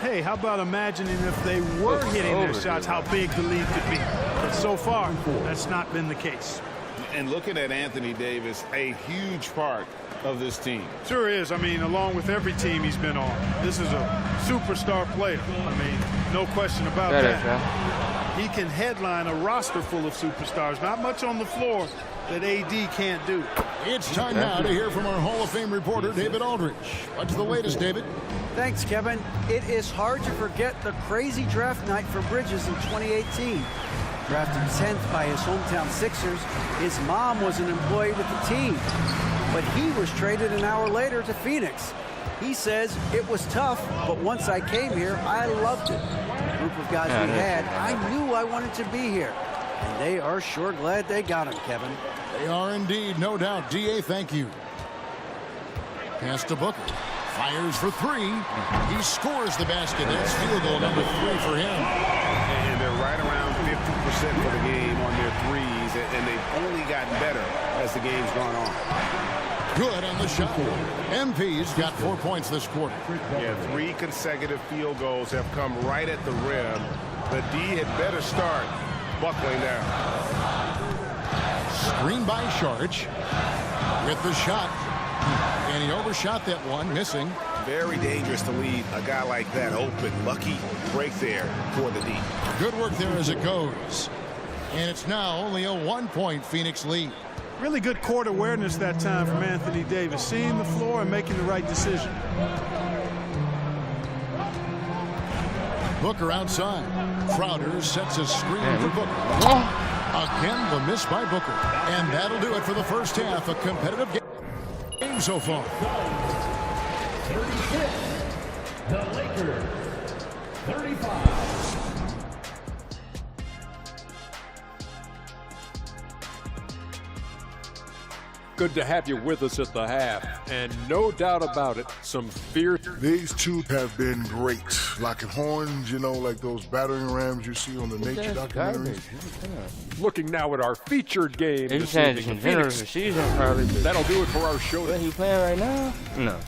Hey, how about imagining if they were hitting their shots, how big the lead could be. But so far, that's not been the case. And looking at Anthony Davis, a huge part of this team. Sure is. I mean, along with every team he's been on, this is a superstar player. I mean, no question about that. He can headline a roster full of superstars. Not much on the floor that AD can't do. It's time now to hear from our Hall of Fame reporter, David Aldridge. What's the latest, David? Thanks, Kevin. It is hard to forget the crazy draft night for Bridges in 2018. Drafted 10th by his hometown Sixers, his mom was an employee with the team. But he was traded an hour later to Phoenix. He says, it was tough, but once I came here, I loved it. The group of guys we had, I knew I wanted to be here. And they are sure glad they got him, Kevin. They are indeed, no doubt. DA, thank you. Pass to Booker. Fires for 3. He scores the basket. That's field goal number 3 for him. And they're right around 50% for the game on their threes, and they've only gotten better as the game's gone on. Good on the shot. MP's got 4 points this quarter. Yeah, 3 consecutive field goals have come right at the rim. The D had better start buckling down. Screen by Sharich with the shot. And he overshot that one, missing. Very dangerous to leave a guy like that open. Lucky break there for the D. Good work there as it goes. And it's now only a 1-point Phoenix lead. Really good court awareness that time from Anthony Davis, seeing the floor and making the right decision. Booker outside. Crowder sets a screen for Booker. Again, the miss by Booker. And that'll do it for the first half. A competitive game so far. 36. The Lakers Good to have you with us at the half, and no doubt about it, some fierce. These two have been great. Locking horns, you know, like those battering rams you see on the nature documentaries. Looking now at our featured game. He's saying some generous season probably. That'll do it for our show. What, he playing right now? No.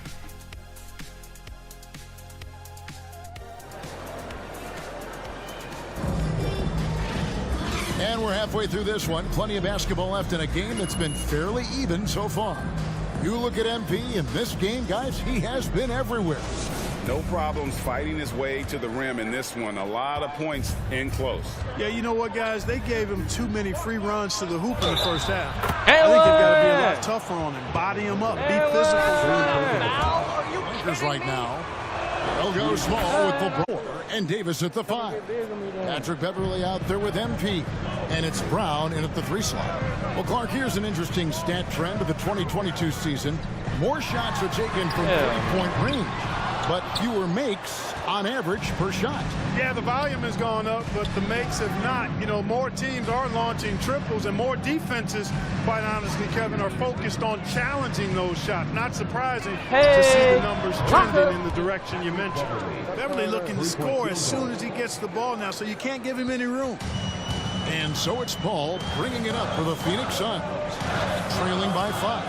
And we're halfway through this one. Plenty of basketball left in a game that's been fairly even so far. You look at MP in this game, guys, he has been everywhere. No problems fighting his way to the rim in this one. A lot of points in close. Yeah, you know what, guys? They gave him too many free runs to the hoop in the first half. Hey, I think they've got to be a lot tougher on him. Body him up. Be physical. Lakers right now. They'll go small with LeBron and Davis at the 5. Patrick Beverly out there with MP. And it's Brown in at the 3 slot. Well, Clark, here's an interesting stat trend of the 2022 season. More shots are taken from 3-point range, but fewer makes on average per shot. Yeah, the volume has gone up, but the makes have not. You know, more teams are launching triples, and more defenses, quite honestly, Kevin, are focused on challenging those shots. Not surprising to see the numbers trending in the direction you mentioned. Beverly looking to score as soon as he gets the ball now, so you can't give him any room. And so it's Paul bringing it up for the Phoenix Suns, trailing by 5.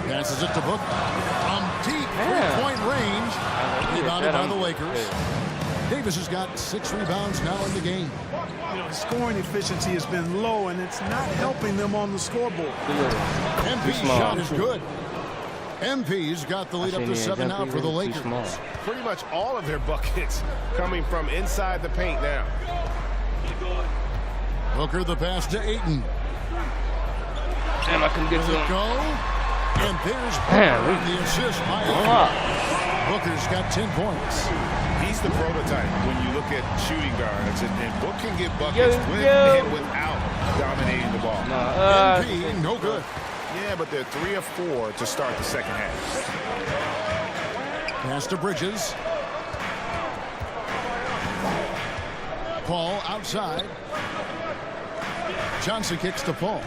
Passes it to Book from deep 3-point range. Rebounded by the Lakers. Davis has got 6 rebounds now in the game. You know, scoring efficiency has been low, and it's not helping them on the scoreboard. MP's shot is good. MP's got the lead up to 7 now for the Lakers. Pretty much all of their buckets coming from inside the paint now. Booker the pass to Ayton. Damn, I couldn't get to him. Go. And there's Booker, the assist by Ayton. Booker's got 10 points. He's the prototype when you look at shooting guards, and Book can get buckets with and without dominating the ball. MP, no good. Yeah, but they're 3 of 4 to start the second half. Pass to Bridges. Paul outside. Johnson kicks to Paul.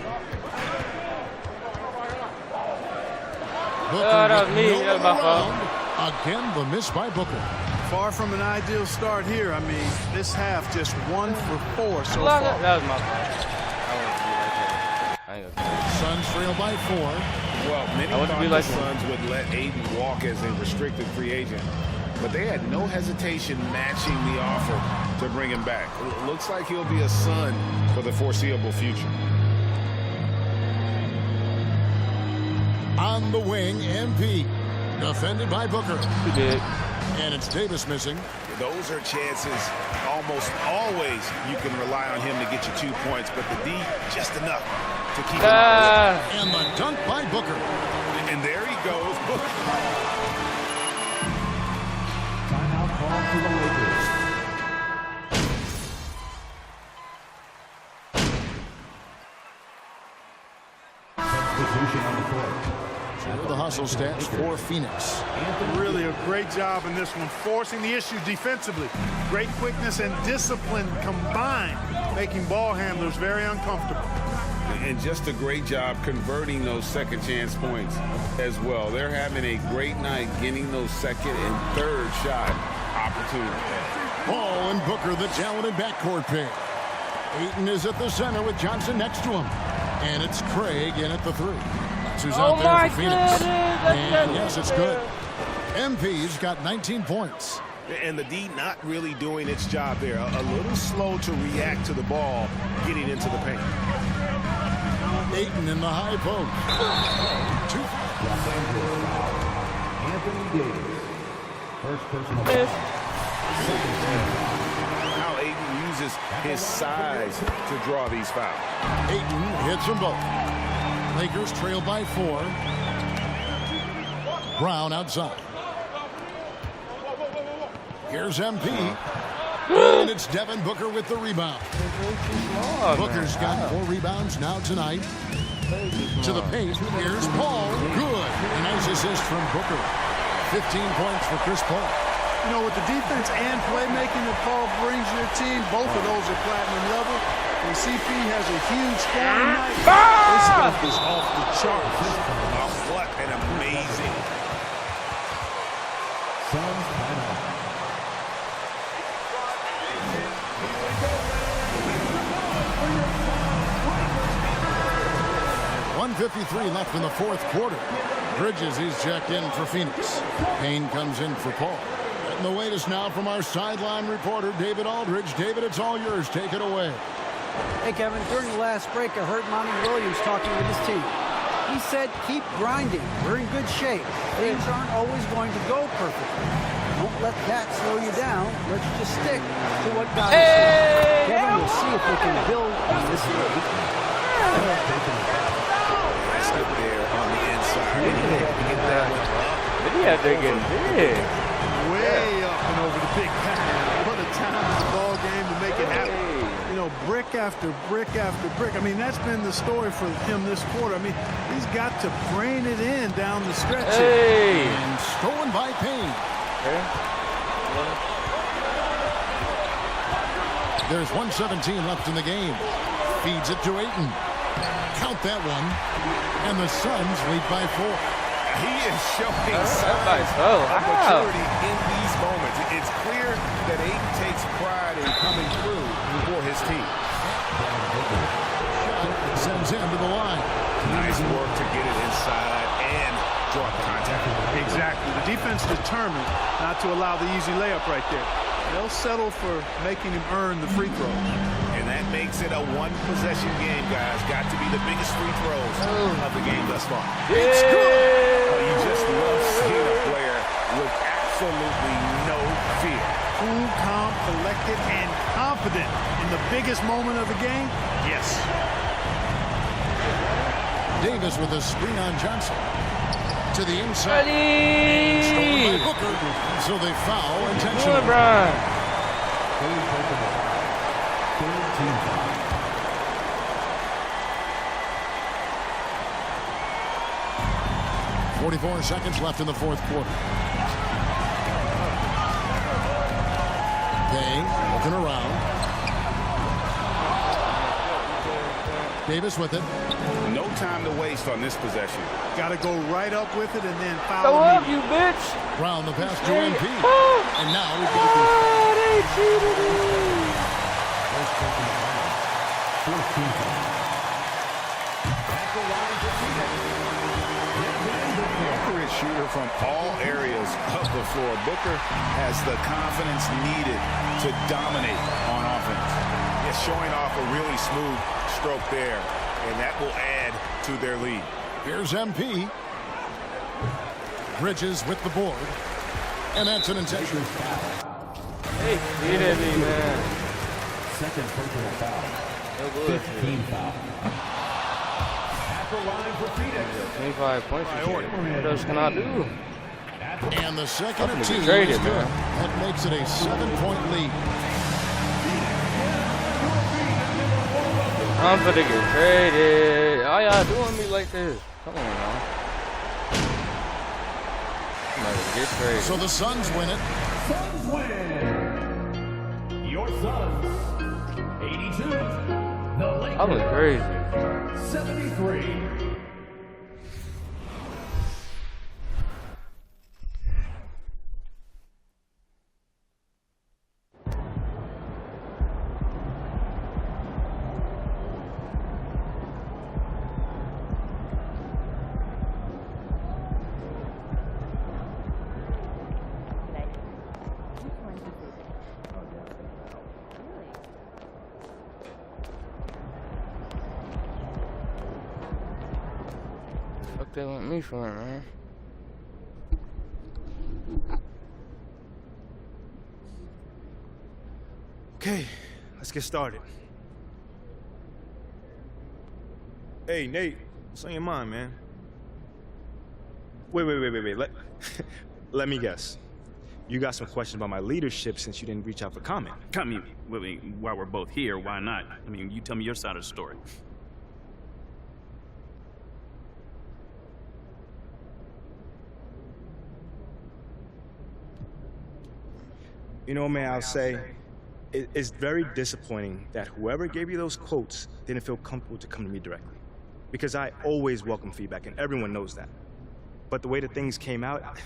Booker with no around. Again, the miss by Booker. Far from an ideal start here. I mean, this half just 1 for 4 so far. That was my fault. Suns trail by 4. Well, many thought the Suns would let Ayton walk as a restricted free agent, but they had no hesitation matching the offer to bring him back. It looks like he'll be a Sun for the foreseeable future. On the wing, MP. Defended by Booker. He did. And it's Davis missing. Those are chances almost always you can rely on him to get you 2 points, but the D just enough to keep him out. And the dunk by Booker. And there he goes. Booker. Timeout call for the Lakers. Substitution on the court. The hustle stats for Phoenix. Really a great job in this one, forcing the issue defensively. Great quickness and discipline combined, making ball handlers very uncomfortable. And just a great job converting those second chance points as well. They're having a great night getting those second and third shot opportunities. Paul and Booker, the talented backcourt pair. Ayton is at the center with Johnson next to him. And it's Craig in at the 3. That's who's out there for Phoenix. And yes, it's good. MP's got 19 points. And the D not really doing its job there. A little slow to react to the ball getting into the paint. Ayton in the high post. 2. Anthony Davis. First personal foul. How Ayton uses his size to draw these fouls. Ayton hits them both. Lakers trail by 4. Brown outside. Here's MP. And it's Devin Booker with the rebound. Booker's got 4 rebounds now tonight. To the paint. Here's Paul. Good. A nice assist from Booker. 15 points for Chris Paul. You know, with the defense and playmaking that Paul brings to your team, both of those are platinum level. And CP has a huge scoring night. This stuff is off the charts. What an amazing. Suns timeout. 1:53 left in the fourth quarter. Bridges is checked in for Phoenix. Payne comes in for Paul. And the wait is now from our sideline reporter, David Aldridge. David, it's all yours. Take it away. Hey, Kevin, during the last break, I heard Monty Williams talking with his team. He said, keep grinding. We're in good shape. Things aren't always going to go perfectly. Don't let that slow you down. Let's just stick to what got us here. Kevin, we'll see if we can build on this lead. Up there on the inside. Get that one up. Video getting big. Way up and over the big pass. What a time in the ball game to make it happen. You know, brick after brick after brick. I mean, that's been the story for him this quarter. I mean, he's got to brain it in down the stretch. Hey. And stolen by Payne. Okay. There's 1:17 left in the game. Feeds it to Ayton. Count that one. And the Suns lead by 4. He is showing signs of maturity in these moments. It's clear that Ayton takes pride in coming through for his team. Sends him to the line. Nice work to get it inside and draw up contact. Exactly. The defense determined not to allow the easy layup right there. They'll settle for making him earn the free throw. And that makes it a one-possession game, guys. Got to be the biggest free throws of the game thus far. It's good. You just love seeing a player with absolutely no fear. Cool, calm, collected, and confident in the biggest moment of the game? Yes. Davis with a screen on Johnson. To the inside. Stolen by Booker. So they foul intentionally. LeBron. 44 seconds left in the fourth quarter. Payne looking around. Davis with it. No time to waste on this possession. Got to go right up with it and then foul. Go up, you bitch. Brown the pass to MP. And now we they cheated me. Accurate shooter from all areas of the floor. Booker has the confidence needed to dominate on offense. He's showing off a really smooth stroke there, and that will add to their lead. Here's MP. Bridges with the board. And that's an intentional foul. Hey, cheated me, man. Second personal foul. 15 foul. At the line for Phoenix. 25 points. What else can I do? And the second of two is traded, good. man. That makes it a 7-point lead. I'm finna get traded. Why y'all doing me like this? Come on, now. I'm about to get traded. So the Suns win it. Suns win. Your Suns, 82. The Lakers, I went crazy. 73. What they want me for, man? Okay, let's get started. Hey, Nate, what's on your mind, man? Wait. Let me guess. You got some questions about my leadership since you didn't reach out for comment. I mean, while we're both here, why not? I mean, you tell me your side of the story. You know, man, I'll say it's very disappointing that whoever gave you those quotes didn't feel comfortable to come to me directly. Because I always welcome feedback, and everyone knows that. But the way that things came out,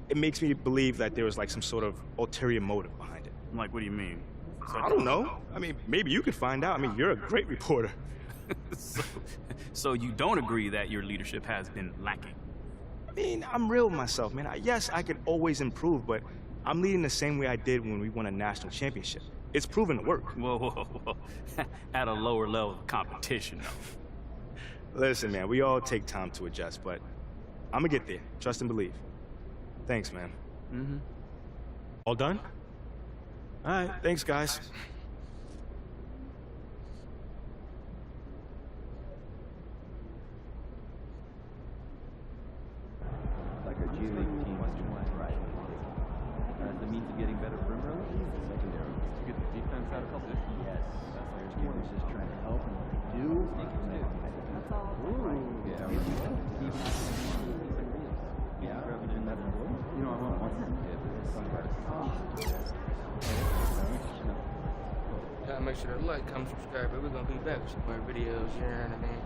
it makes me believe that there was like some sort of ulterior motive behind it. Like, what do you mean? I don't know. I mean, maybe you could find out. I mean, you're a great reporter. So you don't agree that your leadership has been lacking? I mean, I'm real with myself, man. Yes, I could always improve, but I'm leading the same way I did when we won a national championship. It's proven to work. Whoa. At a lower level of competition, though. Listen, man, we all take time to adjust, but I'm gonna get there. Trust and believe. Thanks, man. Mm-hmm. All done? All right, thanks, guys. Like our G League team was doing right. As the means of getting better perimeter, secondary. To get the defense out of position. Yes. Players gamers just trying to help, and what they do. That's all. Ooh. Yeah. You know, I want one. Gotta make sure to like, comment, subscribe, but we're gonna be back with some more videos here in a minute.